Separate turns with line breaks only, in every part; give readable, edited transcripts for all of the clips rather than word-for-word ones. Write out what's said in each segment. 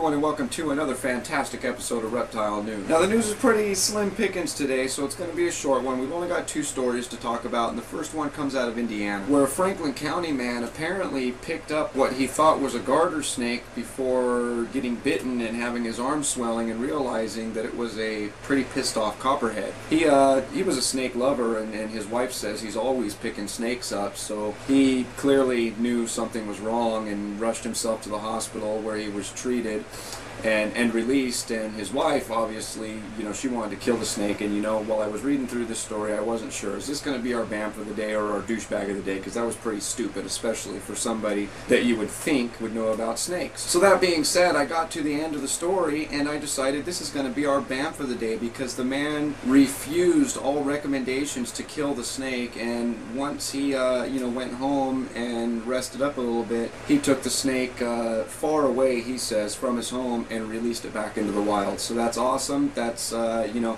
everyone, and welcome to another fantastic episode of Reptile News. Now, the news is pretty slim pickings today, so it's going to be a short one. We've only got two stories to talk about, and the first one comes out of Indiana, where a Franklin County man apparently picked up what he thought was a garter snake before getting bitten and having his arm swelling and realizing that it was a pretty pissed off copperhead. He was a snake lover, and his wife says he's always picking snakes up, so he clearly knew something was wrong and rushed himself to the hospital where he was treated and released. And his wife, obviously, she wanted to kill the snake. And while I was reading through this story, I wasn't sure, is this going to be our BAMF of the day or our douchebag of the day? Because that was pretty stupid, especially for somebody that you would think would know about snakes. So that being said, I got to the end of the story and I decided this is going to be our BAMF of the day, because the man refused all recommendations to kill the snake. And once he went home and rested up a little bit, he took the snake far away, he says, from his home and released it back into the wild. So that's awesome. That's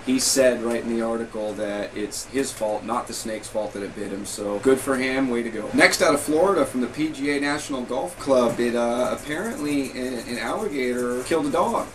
he said right in the article that it's his fault, not the snake's fault that it bit him. So good for him, way to go. Next, out of Florida, from the PGA National Golf Club, it apparently an alligator killed a dog.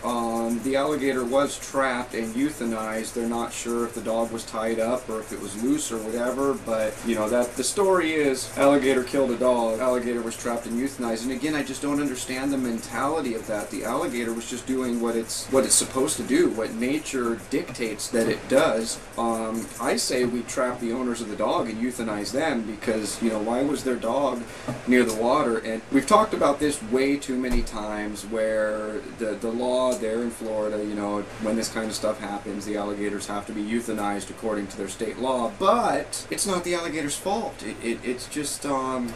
The alligator was trapped and euthanized. They're not sure if the dog was tied up or if it was loose or whatever, but that the story is alligator killed a dog. Alligator was trapped and euthanized. And again, I just don't understand the mentality of that. The alligator was just doing what it's supposed to do, what nature dictates that it does. I say we trap the owners of the dog and euthanize them, because why was their dog near the water? And we've talked about this way too many times, where the law there in Florida, when this kind of stuff happens, the alligators have to be euthanized according to their state law. But it's not the alligator's fault. It's just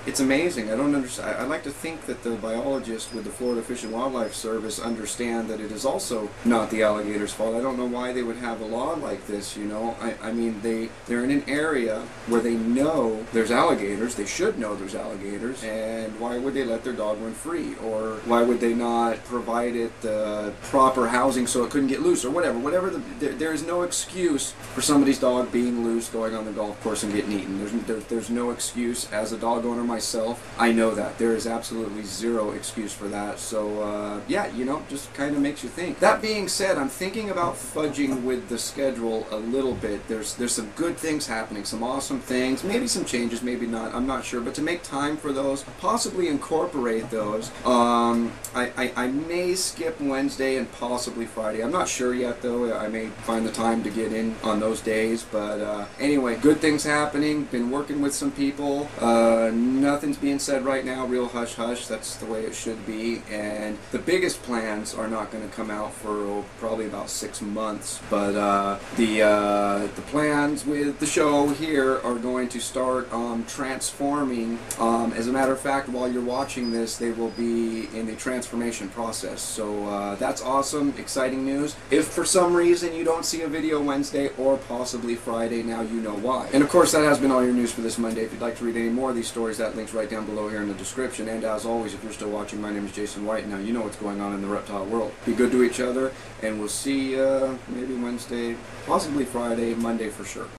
it's amazing. I don't understand. I like to think that the biologists with the Florida Fish and Wildlife Service understand that it is also not the alligator's fault. I don't know why they would have a law like this. I mean, they're in an area where they know there's alligators. They should know there's alligators, and why would they let their dog run free? Or why would they not provide it the proper housing so it couldn't get loose, or whatever? There is no excuse for somebody's dog being loose, going on the golf course and getting eaten. There's no excuse. As a dog owner myself, I know that there is absolutely zero excuse for that. So yeah, just kind of makes you think. That being said, I'm thinking about fudging with the schedule a little bit. There's some good things happening, some awesome things, maybe some changes, maybe not, I'm not sure, but to make time for those, possibly incorporate those. I may skip Wednesday and possibly Friday. I'm not sure yet, though. I may find the time to get in on those days, but anyway, good things happening. Been working with some people. Nothing's being said right now, real hush-hush. That's the way it should be. And the biggest plans are not going to come out for probably about 6 months, but the plans with the show here are going to start transforming. As a matter of fact, while you're watching this, they will be in the transformation process. So that's awesome, exciting news. If for some reason you don't see a video Wednesday or possibly Friday, now you know why. And of course, that has been all your news for this Monday. If you'd like to read any more of these stories, that link's right down below here in the description. And as always, if you're still watching, my name is Jason White. Now you know what's going on in the reptile world. Be good to each other, and we'll see maybe Wednesday, possibly Friday, Monday for sure.